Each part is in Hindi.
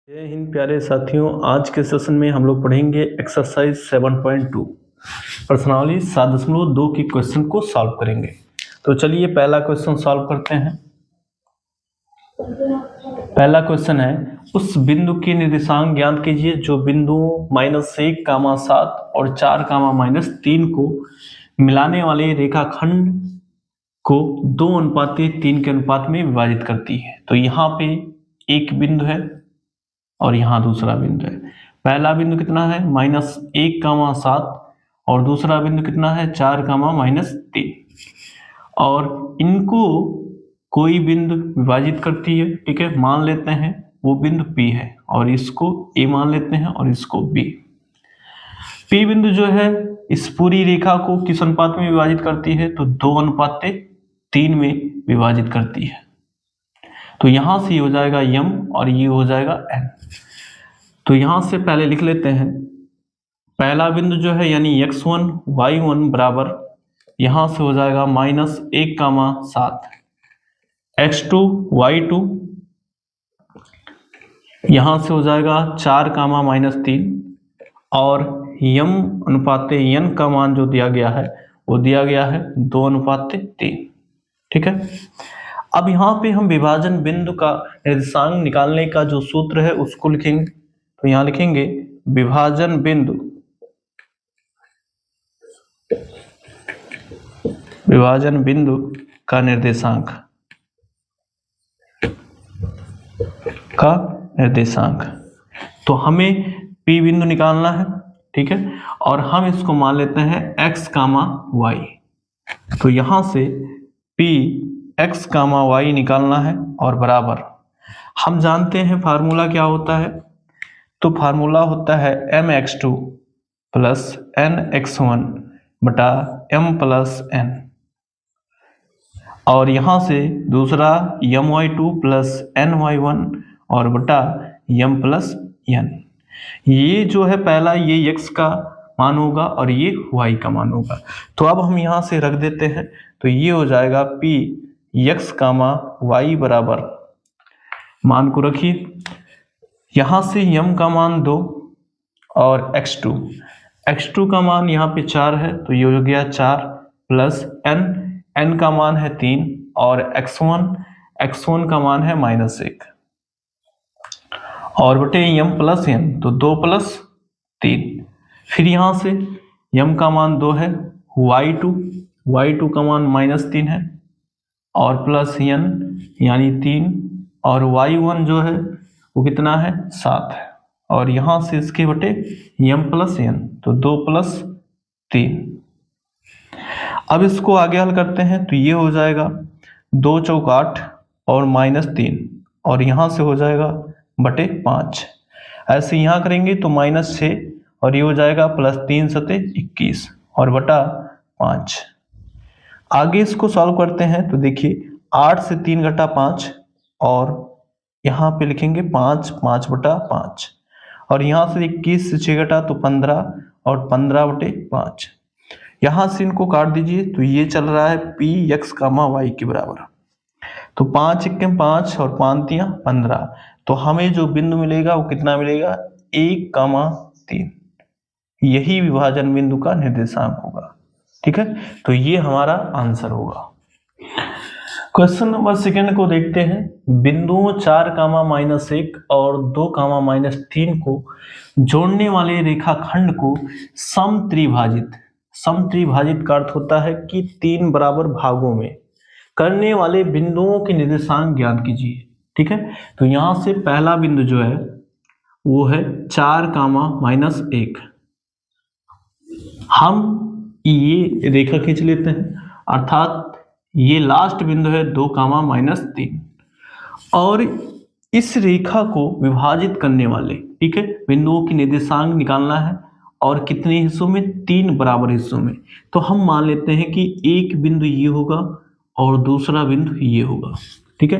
जय हिंद प्यारे साथियों। आज के सेशन में हम लोग पढ़ेंगे एक्सरसाइज 7.2 प्रश्नावली 7.2 की क्वेश्चन को सॉल्व करेंगे। तो चलिए पहला क्वेश्चन सॉल्व करते हैं। पहला क्वेश्चन है, उस बिंदु के निर्देशांक ज्ञात कीजिए जो बिंदु -1, 7 और 4, -3 को मिलाने वाले रेखाखंड को 2:3 के अनुपात में विभाजित करती है। तो यहाँ पे एक बिंदु है और यहाँ दूसरा बिंदु है। पहला बिंदु कितना है -1, 7 और दूसरा बिंदु कितना है 4, -3 और इनको कोई बिंदु विभाजित करती है। ठीक है, मान लेते हैं वो बिंदु P है और इसको A मान लेते हैं और इसको B। P बिंदु जो है इस पूरी रेखा को किस अनुपात में विभाजित करती है? तो 2:3 में विभाजित करती है। तो यहां से ये हो जाएगा m और ये हो जाएगा n। तो यहां से पहले लिख लेते हैं पहला बिंदु जो है यानी x1 y1 बराबर यहां से हो जाएगा -1, 7 x2 y2 यहां से हो जाएगा 4, -3 और m अनुपात n का मान जो दिया गया है वो दिया गया है 2:3। ठीक है, अब यहाँ पे हम विभाजन बिंदु का निर्देशांक निकालने का जो सूत्र है उसको लिखेंगे। तो यहाँ लिखेंगे विभाजन बिंदु का निर्देशांक तो हमें P बिंदु निकालना है। ठीक है, और हम इसको मान लेते हैं x, y। तो यहां से P x, y निकालना है और बराबर हम जानते हैं फार्मूला क्या होता है। तो फार्मूला होता है mx2 प्लस nx1 बटा m प्लस n और यहां से दूसरा my2 प्लस ny1 और बटा m प्लस n। ये जो है पहला ये x का मान होगा और ये y का मान होगा। तो अब हम यहां से रख देते हैं। तो ये हो जाएगा P x, y बराबर मान को रखिए, यहां से m का मान 2 और x2 का मान यहाँ पे 4 है तो ये हो गया 4 प्लस n का मान है 3 और x1 का मान है -1 और बटे m प्लस n तो 2 प्लस 3। फिर यहाँ से m का मान 2 है, y2 का मान -3 है और प्लस n यानी 3 और y1 जो है वो कितना है 7 है और यहाँ से इसके बटे m प्लस n तो 2 प्लस 3। अब इसको आगे हल करते हैं तो ये हो जाएगा 2 चौक 8 और -3 और यहाँ से हो जाएगा बटे 5। ऐसे यहाँ करेंगे तो -6 और ये हो जाएगा +3 × 21 और बटा 5। आगे इसको सॉल्व करते हैं तो देखिए 8 से 3 घटा 5 और यहाँ पे लिखेंगे 5 बटा 5 और यहाँ से 21 से 6 घटा तो 15 और 15 बटे 5। यहाँ से इनको काट दीजिए तो ये चल रहा है P x, y के बराबर। तो 5 × 5 और 5 × 15 तो हमें जो बिंदु मिलेगा वो कितना मिलेगा 1, 3। यही विभाजन बिंदु का निर्देशांक होगा। ठीक है, तो ये हमारा आंसर होगा। क्वेश्चन नंबर सेकंड को देखते हैं। बिंदुओं 4, -1 और 2, -3 को जोड़ने वाले रेखाखंड को समत्रिभाजित का अर्थ होता है कि 3 बराबर भागों में करने वाले बिंदुओं के निर्देशांक ज्ञात कीजिए। ठीक है, तो यहां से पहला बिंदु जो है वो है 4, -1। हम ये रेखा खींच लेते हैं अर्थात ये लास्ट बिंदु है 2, -3 और इस रेखा को विभाजित करने वाले ठीक है बिंदुओं की निर्देशांक निकालना है और कितने हिस्सों में 3 बराबर हिस्सों में। तो हम मान लेते हैं कि एक बिंदु ये होगा और दूसरा बिंदु ये होगा। ठीक है,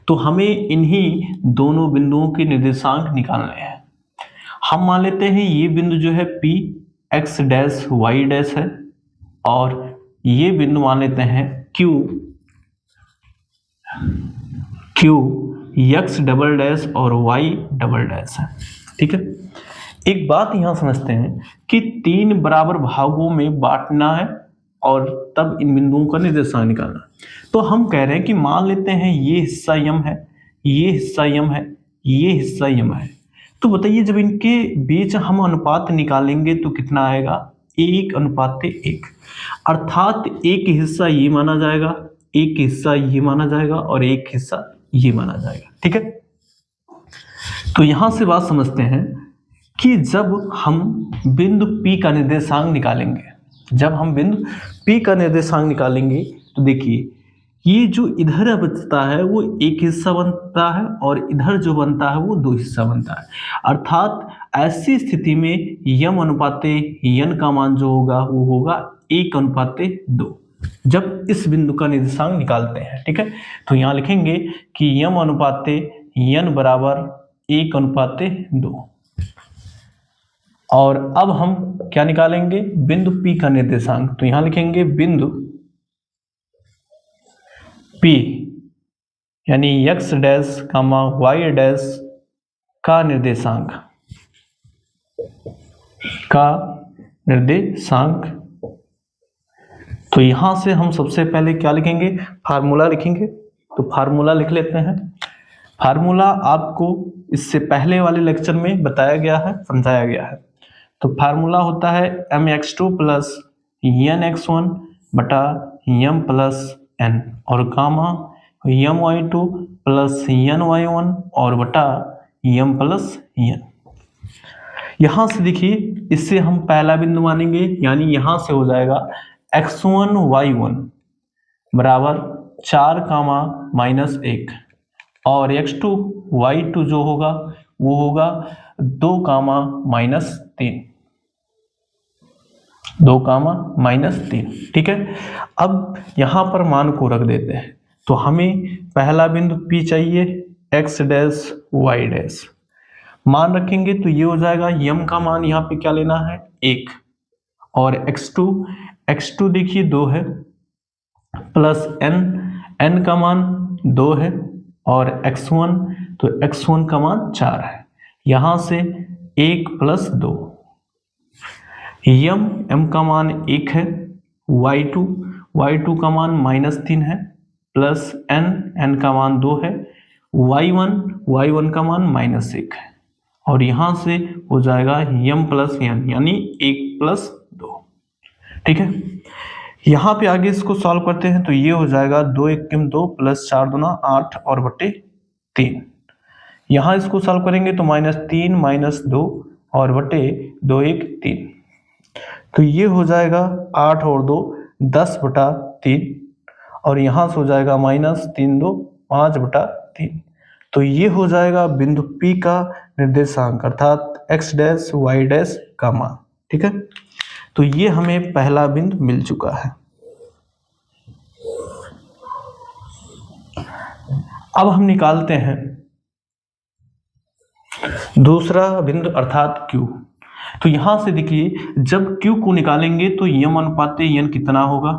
तो हमें इन्हीं दोनों बिंदुओं के निर्देशांक निकालने हैं। हम मान लेते हैं ये बिंदु जो है P x dash y dash है और ये बिंदु मान लेते हैं Q x डबल डैश और y डबल डैश है। ठीक है, एक बात यहाँ समझते हैं कि 3 बराबर भागों में बांटना है और तब इन बिंदुओं का निर्देशांक निकालना है। तो हम कह रहे हैं कि मान लेते हैं ये हिस्सा यम है, ये हिस्सा यम है, ये हिस्सा यम है। तो बताइए जब इनके बीच हम अनुपात निकालेंगे तो कितना आएगा? 1:1, अर्थात एक हिस्सा ये माना जाएगा, एक हिस्सा ये माना जाएगा और एक हिस्सा ये माना जाएगा। ठीक है, तो यहां से बात समझते हैं कि जब हम बिंदु P का निर्देशांक निकालेंगे, जब हम बिंदु P का निर्देशांक निकालेंगे तो देखिए ये जो इधर बचता है वो एक हिस्सा बनता है और इधर जो बनता है वो 2 हिस्सा बनता है। अर्थात ऐसी स्थिति में यम अनुपाते यन का मान जो होगा वो होगा 1:2 जब इस बिंदु का निर्देशांक निकालते हैं। ठीक है, तो यहाँ लिखेंगे कि यम अनुपाते यन बराबर 1:2। और अब हम क्या निकालेंगे? बिंदु P का निर्देशांक। तो यहां लिखेंगे बिंदु P यानी x डैश कामा y डैश का निर्देशांक तो यहां से हम सबसे पहले क्या लिखेंगे? फार्मूला लिखेंगे। तो फार्मूला लिख लेते हैं। फार्मूला आपको इससे पहले वाले लेक्चर में बताया गया है, समझाया गया है। तो फार्मूला होता है mx2 प्लस nx1 बटा m प्लस n और गामा my2 प्लस ny1 और बटा m प्लस n। यहां से देखिए इससे हम पहला बिंदु मानेंगे, यानी यहां से हो जाएगा x1 y1 बराबर 4 कामा -1 और x2 y2 जो होगा वो होगा 2 कामा -3, 2 कामा -3। ठीक है, अब यहां पर मान को रख देते हैं। तो हमें पहला बिंदु P चाहिए, x डैश y डैश मान रखेंगे तो ये हो जाएगा यम का मान यहाँ पे क्या लेना है? 1 और x2 देखिए 2 है प्लस n का मान 2 है और x1 तो x1 का मान 4 है। यहां से 1 प्लस 2 m का मान 1 है, y2 का मान -3 है प्लस n का मान 2 है, y1 का मान -1 है और यहां से हो जाएगा m प्लस n यानी 1 प्लस 2। ठीक है, यहां पे आगे इसको सॉल्व करते हैं तो ये हो जाएगा 2 1 2 प्लस 4 दूना 8 और बटे 3। यहां इसको सॉल्व करेंगे तो -3 -2 और बटे 2 1 3, तो ये हो जाएगा 8 और 2 10 बटा 3 और यहां से हो जाएगा -3 2 5 बटा 3। तो ये हो जाएगा बिंदु P का निर्देशांक अर्थात x डैश y डैश का मान। ठीक है, तो ये हमें पहला बिंदु मिल चुका है। अब हम निकालते हैं दूसरा बिंदु अर्थात Q। तो यहां से देखिए जब Q को निकालेंगे तो यम अनुपाते यन कितना होगा?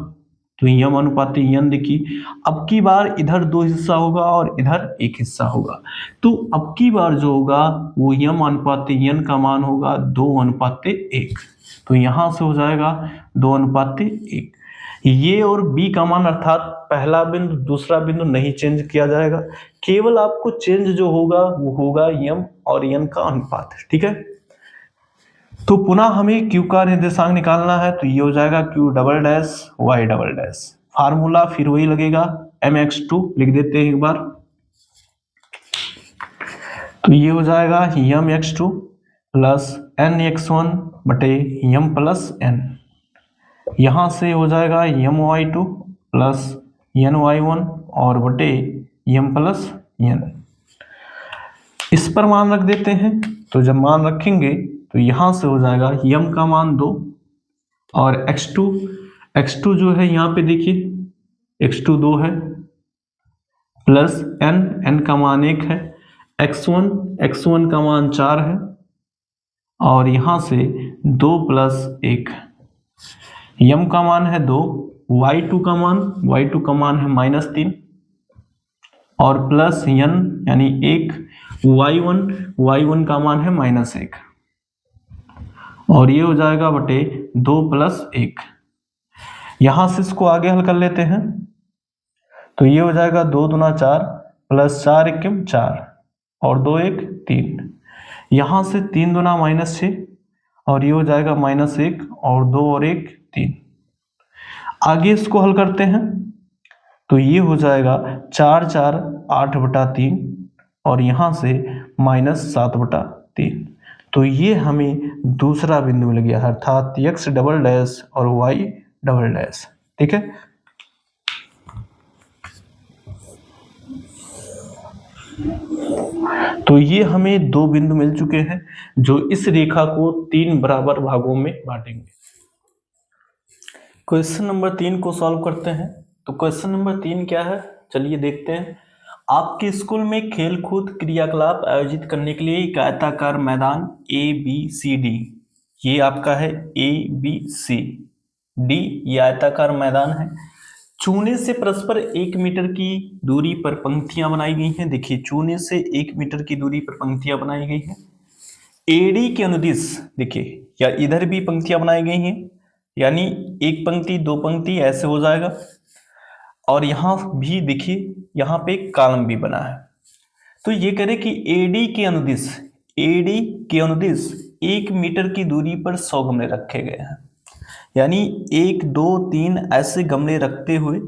तो यम अनुपाते यन देखिए अब की बार इधर 2 हिस्सा होगा और इधर 1 हिस्सा होगा। तो अब की बार जो होगा वो यम अनुपाते यन का मान होगा 2:1। तो यहां से हो जाएगा 2:1। ये और B का मान अर्थात पहला बिंदु दूसरा बिंदु नहीं चेंज किया जाएगा, केवल आपको चेंज जो होगा वो होगा यम और यन का अनुपात। ठीक है, तो पुनः हमें Q का निर्देशांक निकालना है तो ये हो जाएगा Q double dash y double dash. Formula फिर वही लगेगा, mx2 लिख देते हैं एक बार। तो ये हो जाएगा mx2 प्लस nx1 बटे m प्लस n। यहां से हो जाएगा my2 प्लस ny1 और बटे m प्लस n। इस पर मान रख देते हैं। तो जब मान रखेंगे तो यहां से हो जाएगा m का मान 2 और x2 जो है यहाँ पे देखिए x2 2 है प्लस n का मान 1 है, x1 का मान 4 है और यहां से 2 प्लस 1, m का मान है 2, y2 का मान है -3 और प्लस यन यानी 1, y1 का मान है -1 और ये हो जाएगा बटे 2 + 1। यहां से इसको आगे हल कर लेते हैं तो ये हो जाएगा 2 दूना 4 + 4 × 4 और 2 1 3। यहां से 3 दूना -6 और ये हो जाएगा -1 और 2 और 1 3। आगे इसको हल करते हैं तो ये हो जाएगा 4 4 8/3 और यहाँ से -7/3। तो ये हमें दूसरा बिंदु मिल गया अर्थात x" और y"। ठीक है। तो ये हमें दो बिंदु मिल चुके हैं जो इस रेखा को 3 बराबर भागों में बांटेंगे। क्वेश्चन नंबर 3 को सॉल्व करते हैं। तो क्वेश्चन नंबर 3 क्या है, चलिए देखते हैं। आपके स्कूल में खेलकूद क्रियाकलाप आयोजित करने के लिए एक आयताकार मैदान ABCD, ये आपका है ABCD, ये आयताकार मैदान है। चूने से परस्पर 1 मीटर की दूरी पर पंक्तियां बनाई गई हैं। देखिए चूने से 1 मीटर की दूरी पर पंक्तियां बनाई गई हैं। एडी के अनुदिश देखिए या इधर भी पंक्तियां बनाई गई हैं, यानी एक पंक्ति दो पंक्ति ऐसे हो जाएगा। और यहां भी देखिए यहां पे कॉलम भी बना है। तो ये कह रहे कि एडी के अनुदिश 1 मीटर की दूरी पर 100 गमले रखे गए हैं, यानी 1 2 3 ऐसे गमले रखते हुए,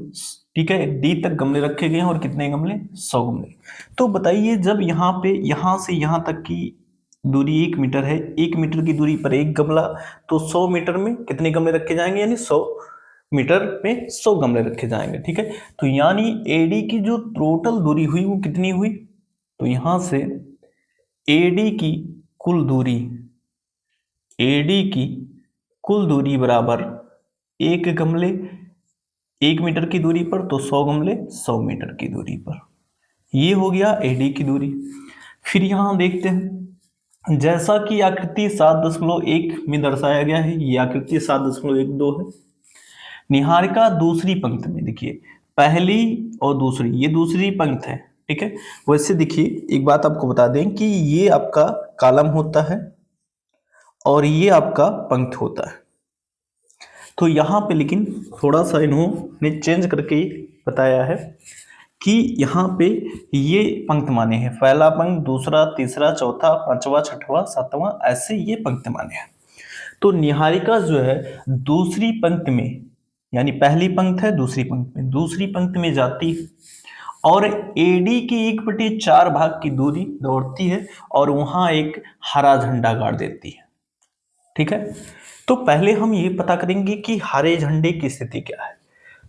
ठीक है, डी तक गमले रखे गए हैं। और कितने गमले? 100 गमले। तो बताइए जब यहाँ पे यहां से यहां तक की दूरी 1 मीटर है, 1 मीटर की दूरी पर एक गमला, तो 100 मीटर में कितने गमले रखे जाएंगे? यानी 100 मीटर में 100 गमले रखे जाएंगे। ठीक है। तो यानी एडी की जो टोटल दूरी हुई वो कितनी हुई? तो यहां से एडी की कुल दूरी बराबर एक गमले 1 मीटर की दूरी पर, तो 100 गमले 100 मीटर की दूरी पर। ये हो गया एडी की दूरी। फिर यहां देखते हैं, जैसा कि आकृति 7.1 में दर्शाया गया है, ये आकृति 7.12 है। निहारिका दूसरी पंक्ति में, देखिए पहली और दूसरी, ये दूसरी पंक्ति है। ठीक है। वैसे देखिए एक बात आपको बता दें कि ये आपका कॉलम होता है और ये आपका पंक्ति होता है। तो यहाँ पे लेकिन थोड़ा सा इन्होंने चेंज करके बताया है कि यहाँ पे ये पंक्ति माने हैं, पहला पंक्ति, दूसरा, तीसरा, चौथा, पांचवा, छठवां, सातवां, ऐसे ये पंक्ति माने हैं। तो निहारिका जो है दूसरी पंक्ति में, यानी पहली पंक्ति है दूसरी पंक्ति में, दूसरी पंक्ति में जाती है और एडी के 1/4 भाग की दूरी दौड़ती है और वहां एक हरा झंडा गाड़ देती है। ठीक है। तो पहले हम ये पता करेंगे कि हरे झंडे की स्थिति क्या है।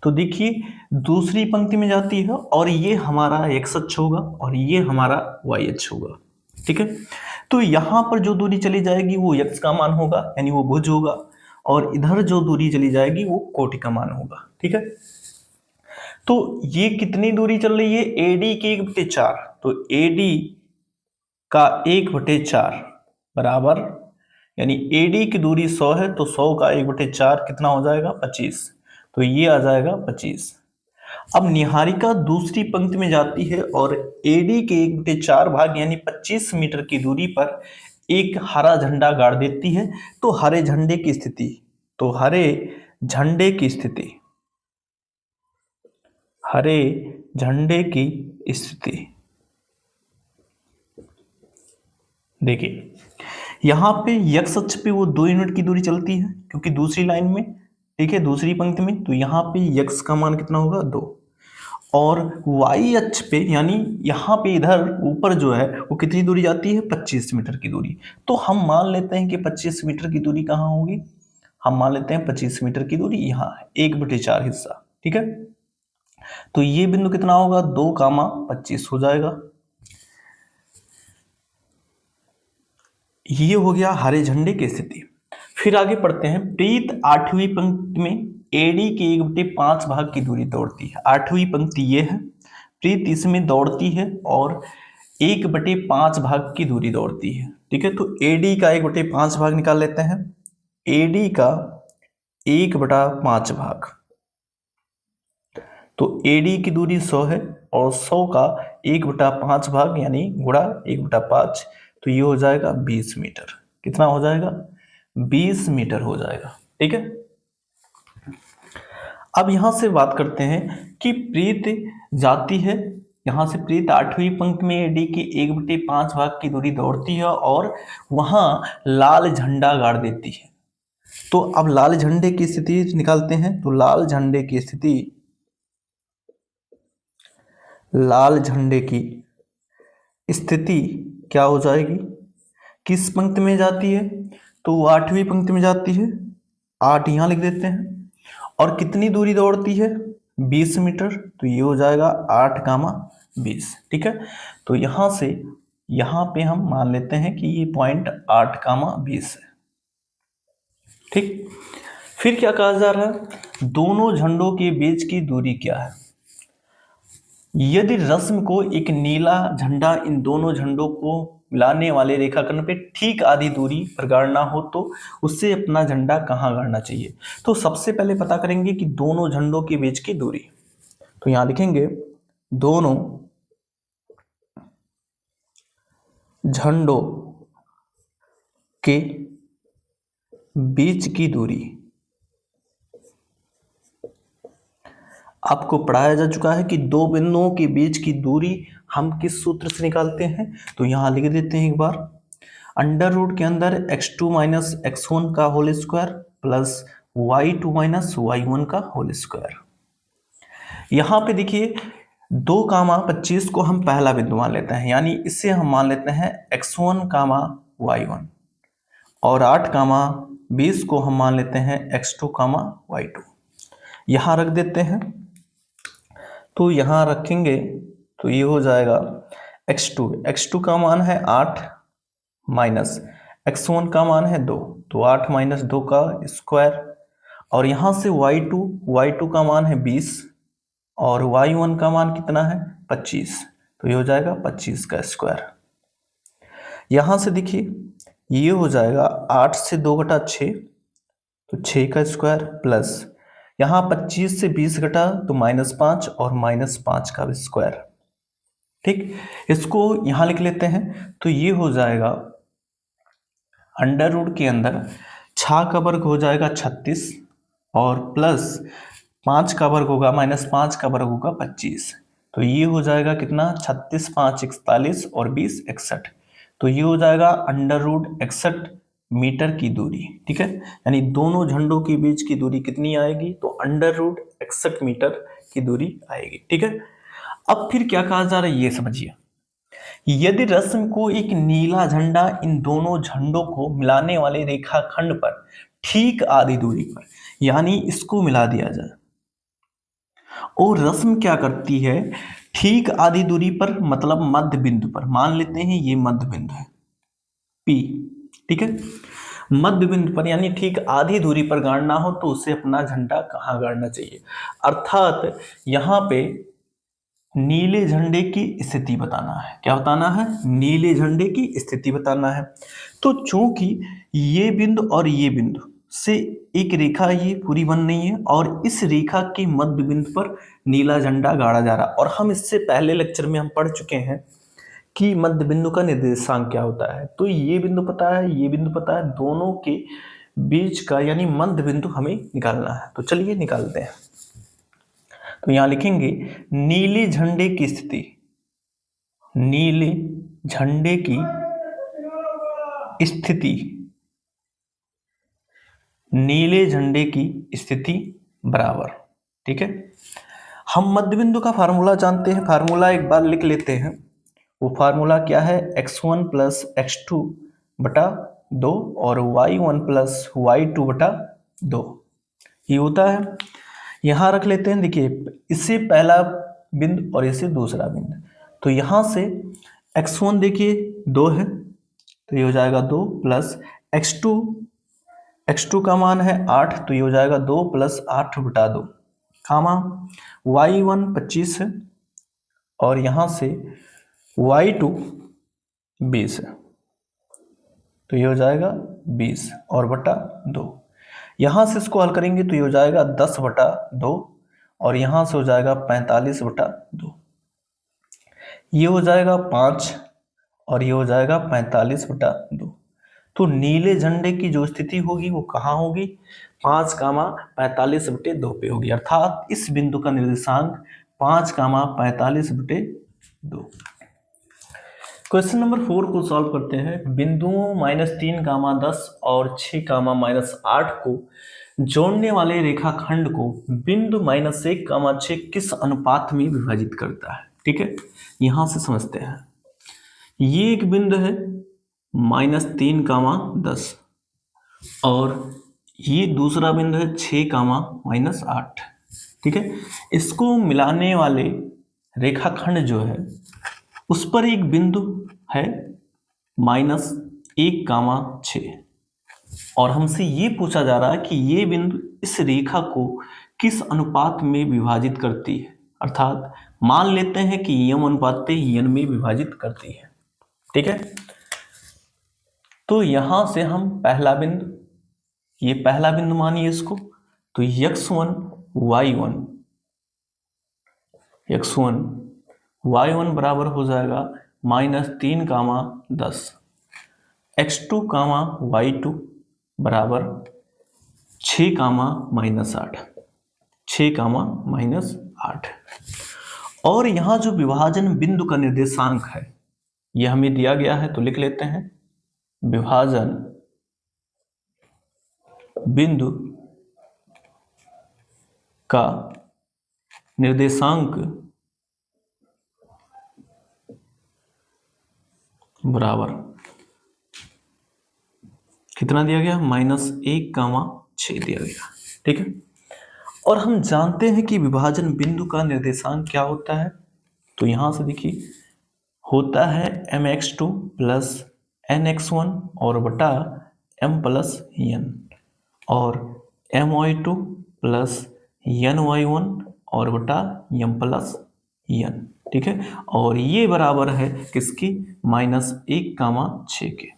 तो देखिए दूसरी पंक्ति में जाती है और ये हमारा एक्स अक्ष होगा और ये हमारा वाई अक्ष होगा। ठीक है। तो यहां पर जो दूरी चली जाएगी वो x का मान होगा, यानी वो भुज होगा, और इधर जो दूरी चली जाएगी वो कोटि का मान होगा। ठीक है। तो ये कितनी दूरी चल रही है? एडी के 1/4, तो एडी का 1/4 बराबर, यानी एडी की दूरी 100 है तो 100 का 1/4 कितना हो जाएगा? 25। तो ये आ जाएगा 25। अब निहारिका दूसरी पंक्ति में जाती है और एडी के 1/4 भाग यानी 25 मीटर की दूरी पर एक हरा झंडा गाड़ देती है। तो हरे झंडे की स्थिति, देखिए यहां पे x अक्ष पे वो 2 यूनिट की दूरी चलती है क्योंकि दूसरी लाइन में, ठीक है, दूसरी पंक्ति में, तो यहाँ पे x का मान कितना होगा? 2। और y अक्ष पे, यानी यहाँ पे इधर ऊपर जो है वो कितनी दूरी जाती है? 25 मीटर की दूरी। तो हम मान लेते हैं कि 25 मीटर की दूरी कहाँ होगी? हम मान लेते हैं 25 मीटर की दूरी यहाँ है, 1/4 हिस्सा। ठीक है। तो ये बिंदु कितना होगा? 2, 25 हो जाएगा। ये हो गया हरे झंडे की स्थिति। फिर आगे पढ़ते हैं। प्रीत 8वीं पंक्ति में एडी के 1/5 भाग की दूरी दौड़ती है। 8वीं पंक्ति ये है, प्रीत इसमें दौड़ती है और 1/5 भाग की दूरी दौड़ती है। ठीक है। तो एडी का 1/5 भाग निकाल लेते हैं। एडी का 1/5 भाग, तो एडी की दूरी 100 है और 100 का 1/5 भाग यानी गुणा 1/5, तो ये हो जाएगा 20 मीटर। कितना हो जाएगा? 20 मीटर हो जाएगा। ठीक है, अब यहां से बात करते हैं कि प्रीत जाती है, यहां से प्रीत 8वीं पंक्ति में एडी की 1/5 भाग की दूरी दौड़ती है और वहां लाल झंडा गाड़ देती है। तो अब लाल झंडे की स्थिति निकालते हैं। तो लाल झंडे की स्थिति, लाल झंडे की स्थिति क्या हो जाएगी? किस पंक्ति में जाती है? तो वो 8वीं पंक्ति में जाती है। 8 यहां लिख देते हैं। और कितनी दूरी दौड़ती है? 20 मीटर। तो ये हो जाएगा 8, 20। ठीक है, तो यहां से यहां पे हम मान लेते हैं कि ये पॉइंट 8, 20 है। ठीक, फिर क्या कहा जा रहा है? दोनों झंडों के बीच की दूरी क्या है? यदि रस्म को एक नीला झंडा इन दोनों झंडों को मिलाने वाले रेखाखंड पे ठीक आधी दूरी पर गाड़ना हो तो उससे अपना झंडा कहाँ गाड़ना चाहिए? तो सबसे पहले पता करेंगे कि दोनों झंडों के बीच की दूरी। तो यहां लिखेंगे दोनों झंडों के बीच की दूरी। आपको पढ़ाया जा चुका है कि दो बिंदुओं के बीच की दूरी हम किस सूत्र से निकालते हैं? तो यहां लिख देते हैं एक बार। अंडर रूट के अंदर x2 माइनस x1 का whole square plus y2 minus y1 का होल स्क्वायर। यहां पे देखिए 2, 25 को हम पहला बिंदु मान लेते हैं, यानी इससे हम मान लेते हैं x1, y1 और 8, 20 को हम मान लेते हैं x2, y2। यहां रख देते हैं। तो यहां रखेंगे तो ये हो जाएगा x2 का मान है 8 माइनस x1 का मान है 2, तो 8 माइनस 2 का स्क्वायर। और यहां से y2 का मान है 20 और y1 का मान कितना है? 25, तो ये हो जाएगा 25 का स्क्वायर। यहां से देखिए ये हो जाएगा 8 से 2 घटा 6, तो 6 का स्क्वायर प्लस यहाँ 25 से 20 घटा तो -5 और -5 का स्क्वायर। ठीक, इसको यहां लिख लेते हैं। तो ये हो जाएगा अंडर रूट के अंदर 6 का वर्ग हो जाएगा 36 और प्लस 5 का वर्ग होगा -5 का वर्ग होगा 25। तो ये हो जाएगा कितना? 36, 5, 41 और 20, 61। तो ये हो जाएगा अंडर रूट 61 मीटर की दूरी। ठीक है, यानी दोनों झंडों के बीच की दूरी कितनी आएगी? तो अंडर रूट 61 मीटर की दूरी आएगी। ठीक है, अब फिर क्या कहा जा रहा है ये समझिए। यदि रस्म को एक नीला झंडा इन दोनों झंडों को मिलाने वाले रेखाखंड पर ठीक आधी दूरी पर, यानी इसको मिला दिया जाए, और रस्म क्या करती है? ठीक आधी दूरी पर मतलब मध्य बिंदु पर, मान लेते हैं ये मध्य बिंदु है P। ठीक है, मध्य बिंदु पर यानी ठीक आधी दूरी पर गाड़ना हो तो उसे अपना झंडा कहाँ गाड़ना चाहिए? अर्थात यहां पे नीले झंडे की स्थिति बताना है। क्या बताना है? नीले झंडे की स्थिति बताना है। तो चूंकि ये बिंदु और ये बिंदु से एक रेखा ये पूरी बन रही है और इस रेखा के मध्य बिंदु पर नीला झंडा गाड़ा जा रहा है, और हम इससे पहले लेक्चर में हम पढ़ चुके हैं कि मध्य बिंदु का निर्देशांक क्या होता है। तो ये बिंदु पता है, ये बिंदु पता है, दोनों के बीच का यानी मध्य बिंदु हमें निकालना है। तो चलिए निकालते हैं। तो यहां लिखेंगे नीले झंडे की स्थिति, नीले झंडे की स्थिति, नीले झंडे की स्थिति बराबर। ठीक है, हम मध्य बिंदु का फार्मूला जानते हैं, फार्मूला एक बार लिख लेते हैं। वो फार्मूला क्या है? x1 प्लस x2 बटा 2 और y1 प्लस y2 बटा 2 ये होता है। यहां रख लेते हैं। देखिए इससे पहला बिंदु और इससे दूसरा बिंदु, तो यहां से x1 देखिए 2 है, तो ये हो जाएगा 2 प्लस x2 का मान है 8, तो ये हो जाएगा 2 प्लस 8 बटा 2 कामा y1 25 है और यहां से y2 20 है, तो ये हो जाएगा 20 और बटा 2। यहां से इसको हल करेंगे तो ये हो जाएगा 10 बटा 2 और यहां से हो जाएगा 45 बटा 2। ये हो जाएगा 5 और ये हो जाएगा 45/2। तो नीले झंडे की जो स्थिति होगी वो कहाँ होगी, 5, 45/2 पे होगी, अर्थात इस बिंदु का निर्देशांक 5, 45/2। क्वेश्चन नंबर 4 को सॉल्व करते हैं। बिंदुओं -3, 10 और 6, -8 को जोड़ने वाले रेखाखंड को बिंदु -1, 6 किस अनुपात में विभाजित करता है। ठीक है, यहां से समझते हैं। ये एक बिंदु है -3, 10 और ये दूसरा बिंदु है 6, -8। ठीक है, इसको मिलाने वाले रेखाखंड जो है उस पर एक बिंदु है -1, 6 और हमसे ये पूछा जा रहा है कि ये बिंदु इस रेखा को किस अनुपात में विभाजित करती है, अर्थात मान लेते हैं कि यम अनुपात यन में विभाजित करती है। ठीक है, तो यहां से हम पहला बिंदु, ये पहला बिंदु मानिए इसको, तो x1 y1 बराबर हो जाएगा -3, 10, x2, y2 बराबर 6, -8 और यहाँ जो विभाजन बिंदु का निर्देशांक है ये हमें दिया गया है, तो लिख लेते हैं विभाजन बिंदु का निर्देशांक बराबर कितना दिया गया, -1, 6 दिया गया। ठीक है, और हम जानते हैं कि विभाजन बिंदु का निर्देशांक क्या होता है, तो यहां से देखिए होता है mx2 प्लस nx1 और बटा m प्लस n और my2 प्लस ny1 और बटा m प्लस n। ठीक है, और ये बराबर है किसकी, -1, 6 के।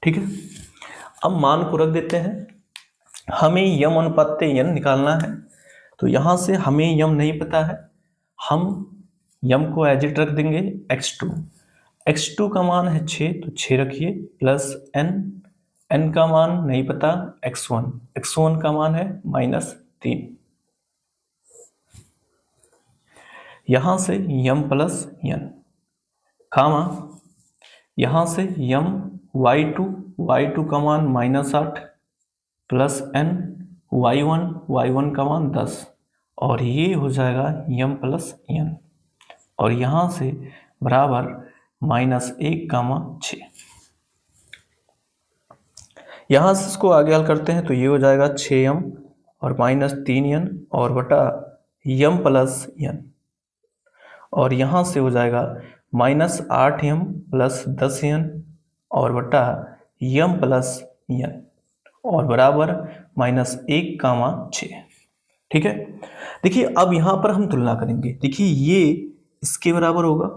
ठीक है, अब मान को रख देते हैं। हमें यम अनुपात n निकालना है, तो यहां से हमें यम नहीं पता है, हम यम को एज इट रख देंगे x2 का मान है 6 तो 6 रखिए, प्लस n का मान नहीं पता, x1 का मान है -3, यहां से यम प्लस n कामा यहां से यम y2 का मान -8 प्लस n y1 का मान 10 और ये हो जाएगा यम प्लस n और यहां से बराबर -1, 6। यहां से इसको आगे हल करते हैं तो ये हो जाएगा 6m और -3n और बटा m प्लस n और यहां से हो जाएगा -8m प्लस 10n और बटा m प्लस n और बराबर -1, 6। ठीक है, देखिए अब यहां पर हम तुलना करेंगे। देखिए ये इसके बराबर होगा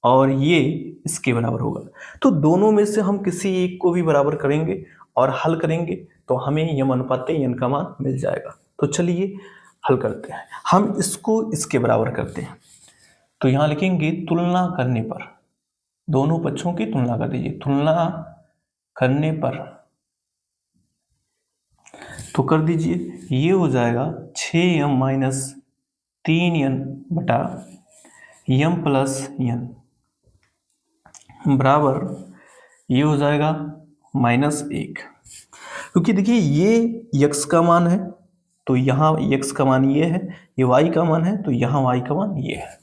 और ये इसके बराबर होगा, तो दोनों में से हम किसी एक को भी बराबर करेंगे और हल करेंगे तो हमें यम अनुपात n का मान मिल जाएगा। तो चलिए हल करते हैं। हम इसको इसके बराबर करते हैं, तो यहां लिखेंगे तुलना करने पर, दोनों पक्षों की तुलना कर दीजिए, तुलना करने पर तो कर दीजिए, ये हो जाएगा 6m - 3n बटा m प्लस n बराबर ये हो जाएगा -1, क्योंकि देखिए ये x का मान है तो यहाँ x का मान ये है, ये y का मान है तो यहाँ y का मान ये है।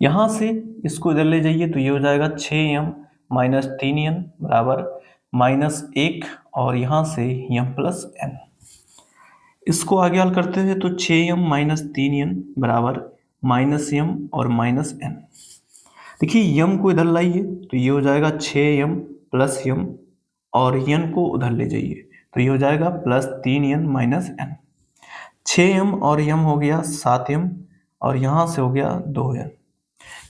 यहाँ से इसको इधर ले जाइए तो ये हो जाएगा 6m - 3n बराबर -1 और यहाँ से m प्लस n। इसको आगे हल करते हैं तो 6m - 3n बराबर -m और -n। देखिए m को इधर लाइए तो ये हो जाएगा 6m प्लस m और n को उधर ले जाइए तो ये हो जाएगा plus 3n minus n। 6m और m हो गया 7m और यहाँ से हो गया 2n।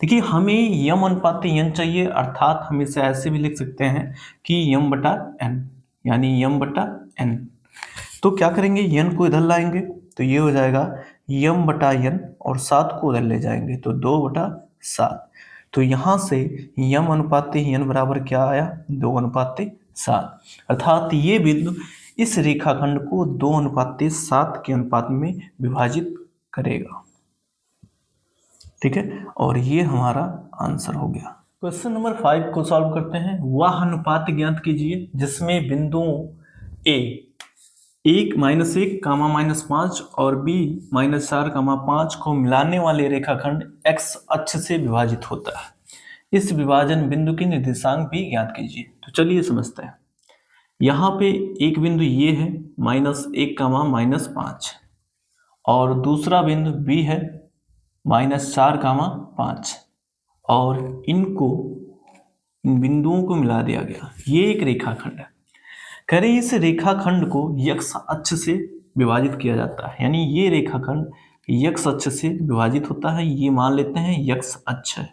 देखिए हमें यम अनुपात n चाहिए, अर्थात हम इसे ऐसे भी लिख सकते हैं कि m बटा n, यानी m बटा n। तो क्या करेंगे, n को इधर लाएंगे तो ये हो जाएगा यम बटा यन और 7 को उधर ले जाएंगे तो 2/7। तो यहाँ से यम अनुपाते यन बराबर क्या आया, 2/7। अर्थात ये बिंदु इस रेखाखंड को 2/7 के अनुपात में विभाजित करेगा। ठीक है, और ये हमारा आंसर हो गया। क्वेश्चन नंबर 5 को सॉल्व करते हैं। वह अनुपात ज्ञात कीजिए जिसमें बिंदुओं ए 1 -1 कामा -5 और b -4 कामा 5 को मिलाने वाले रेखाखंड x अक्ष से विभाजित होता है। इस विभाजन बिंदु की निर्देशांक भी ज्ञात कीजिए। तो चलिए समझते हैं। यहाँ पे एक बिंदु ये है -1 कामा -5 और दूसरा बिंदु b है -4 कामा 5 और इन बिंदुओं को मिला दिया गया। ये एक रेखाखंड है। कह रहे इस रेखाखंड को x अक्ष से विभाजित किया जाता है, यानी ये रेखाखंड x अक्ष से विभाजित होता है। ये मान लेते हैं x अक्ष है।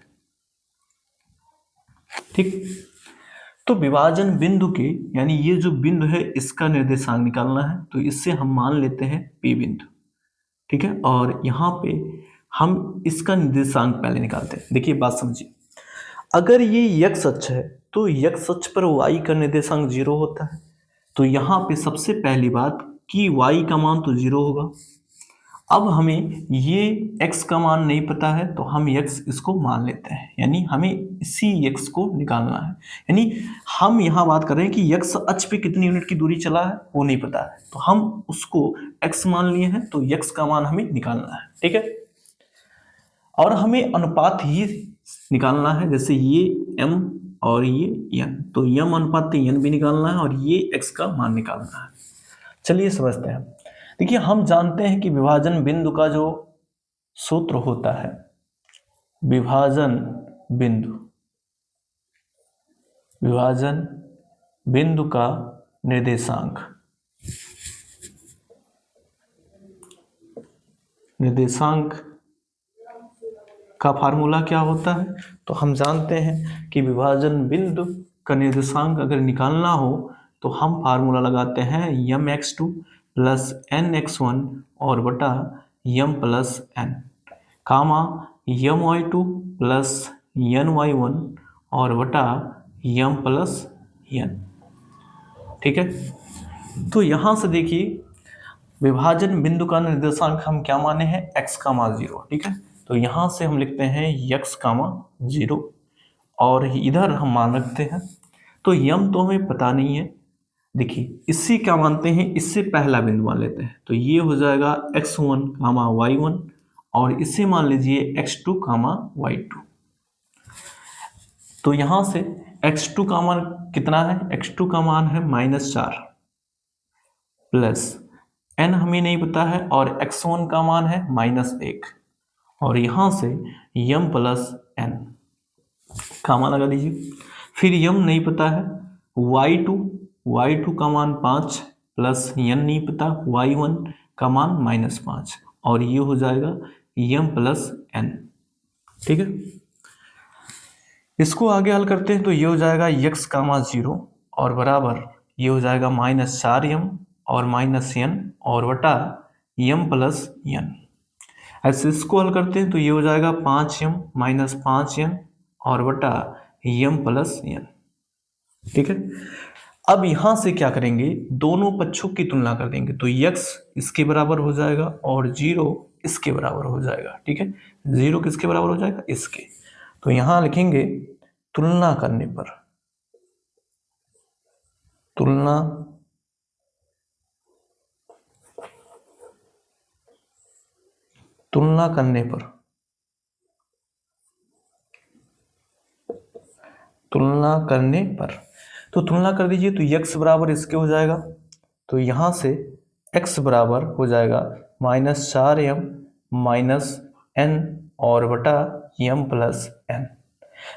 ठीक, तो विभाजन बिंदु के यानी ये जो बिंदु है इसका निर्देशांक निकालना है, तो इससे हम मान लेते हैं P बिंदु। ठीक है, और यहाँ पे हम इसका निर्देशांक पहले निकालते हैं। देखिए बात समझिए, अगर ये x अक्ष है तो x अक्ष पर y का निर्देशांक 0 होता है। तो यहाँ पे सबसे पहली बात कि y का मान तो 0 होगा। अब हमें ये x का मान नहीं पता है तो हम x इसको मान लेते हैं, यानी हमें इसी x को निकालना है। यानी हम यहाँ बात कर रहे हैं कि x अक्ष पे कितनी यूनिट की दूरी चला है वो नहीं पता है, तो हम उसको x मान लिए हैं, तो x का मान हमें निकालना है। ठीक है, और हमें अनुपात ही निकालना है, जैसे ये m और ये n, तो m अनुपात n भी निकालना है और ये x का मान निकालना है। चलिए समझते हैं। देखिए हम जानते हैं कि विभाजन बिंदु का जो सूत्र होता है, विभाजन बिंदु का निर्देशांक का फार्मूला क्या होता है। तो हम जानते हैं कि विभाजन बिंदु का निर्देशांक अगर निकालना हो तो हम फार्मूला लगाते हैं mx2 प्लस nx1 और बटा m प्लस n कामा my2 प्लस ny1 और बटा m प्लस n। ठीक है, तो यहाँ से देखिए विभाजन बिंदु का निर्देशांक हम क्या माने हैं, x का मान 0। ठीक है, तो यहाँ से हम लिखते हैं x का मान 0 और इधर हम मान रखते हैं। तो m तो हमें पता नहीं है, देखिए इससे क्या मानते हैं, इससे पहला बिंदु मान लेते हैं। तो ये हो जाएगा x1 कामा y1 और इससे मान लीजिए x2 कामा y2। तो यहाँ से x2 का मान कितना है, x2 का मान है -4 प्लस n हमें नहीं पता है और x1 का मान है -1 और यहाँ से m प्लस n का मान लगा दीजिए। फिर m नहीं पता है, y2 का मान 5 प्लस n नहीं पता, y1 का मान -5 और ये हो जाएगा m प्लस n। ठीक है, इसको आगे हल करते हैं तो ये हो जाएगा x का मान 0 और बराबर ये हो जाएगा -4m और -n और बटा m प्लस n। ऐसे इसको हल करते हैं तो ये हो जाएगा 5m माइनस 5n और बटा m प्लस n। ठीक है, अब यहाँ से क्या करेंगे, दोनों पक्षों की तुलना कर देंगे तो x इसके बराबर हो जाएगा और 0 इसके बराबर हो जाएगा। ठीक है, 0 किसके बराबर हो जाएगा, इसके। तो यहाँ लिखेंगे तुलना करने पर तो तुलना कर दीजिए तो x बराबर इसके हो जाएगा। तो यहाँ से x बराबर हो जाएगा -4m माइनस n और बटा m प्लस n।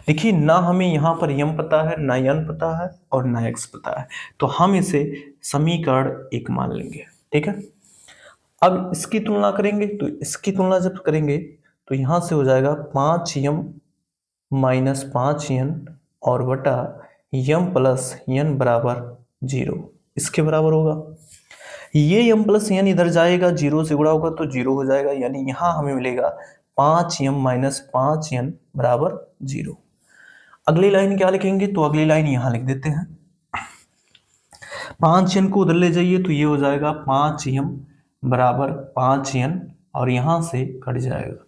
देखिए ना हमें यहाँ पर m पता है, ना n पता है और ना x पता है, तो हम इसे समीकरण 1 मान लेंगे। ठीक है, अब इसकी तुलना करेंगे तो इसकी तुलना जब करेंगे तो यहाँ से हो जाएगा 5m माइनस 5n और बटा m प्लस n बराबर 0 इसके बराबर होगा। ये m प्लस n इधर जाएगा, 0 से गुणा होगा तो 0 हो जाएगा, यानी यहाँ हमें मिलेगा 5m माइनस 5n बराबर 0। अगली लाइन क्या लिखेंगे, तो अगली लाइन यहाँ लिख देते हैं। 5n को उधर ले जाइए तो ये हो जाएगा 5m बराबर 5n, और यहाँ से कट जाएगा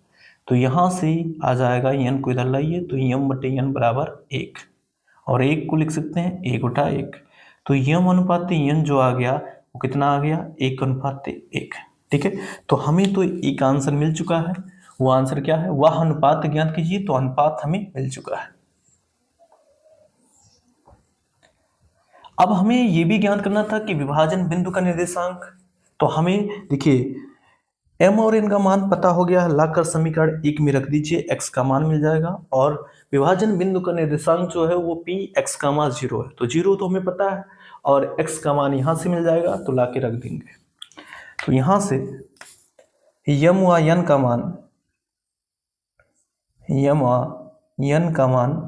तो यहाँ से आ जाएगा, n को इधर लाइए तो m बटे n बराबर 1, और 1 को लिख सकते हैं 1 बटा 1, तो m अनुपात n जो आ गया वो कितना आ गया, 1 अनुपात 1। ठीक है, तो हमें तो एक आंसर मिल चुका है। वो आंसर क्या है, वह अनुपात ज्ञात कीजिए, तो अनुपात हमें मिल चुका है। अब हमें ये भी ज्ञात करना था कि विभाजन बिंदु का निर्देशांक, तो हमें देखिए m और n का मान पता हो गया, लाकर समीकरण 1 में रख दीजिए, x का मान मिल जाएगा, और विभाजन बिंदु का निर्देशांक जो है वो p x का मान 0 है, तो 0 तो हमें पता है, और x का मान यहाँ से मिल जाएगा तो ला के रख देंगे। तो यहाँ से m व n का मान, m व n का मान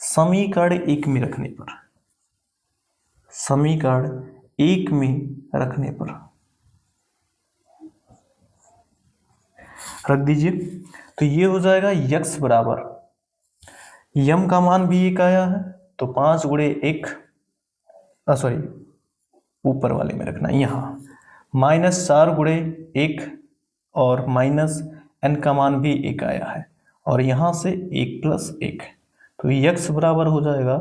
समीकरण 1 में रखने पर, समीकरण 1 में रखने पर रख दीजिए, तो ये हो जाएगा x बराबर, m का मान भी 1 आया है तो 5 गुणे 1, सॉरी ऊपर वाले में रखना, यहाँ माइनस 4 गुणे 1, और माइनस n का मान भी 1 आया है, और यहाँ से 1 प्लस 1, तो x बराबर हो जाएगा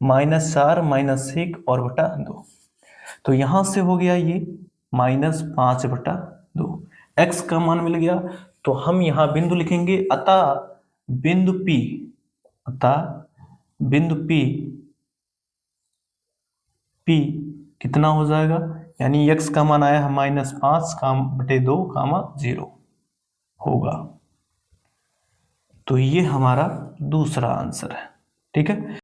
माइनस 4 माइनस 1 और बटा 2, तो यहाँ से हो गया ये माइनस 5 बटा 2, x का मान मिल गया। तो हम यहाँ बिंदु लिखेंगे, अतः बिंदु P, अतः बिंदु P कितना हो जाएगा, यानी x का मान आया है माइनस 5 बटे 2 0 होगा। तो ये हमारा दूसरा आंसर है। ठीक है।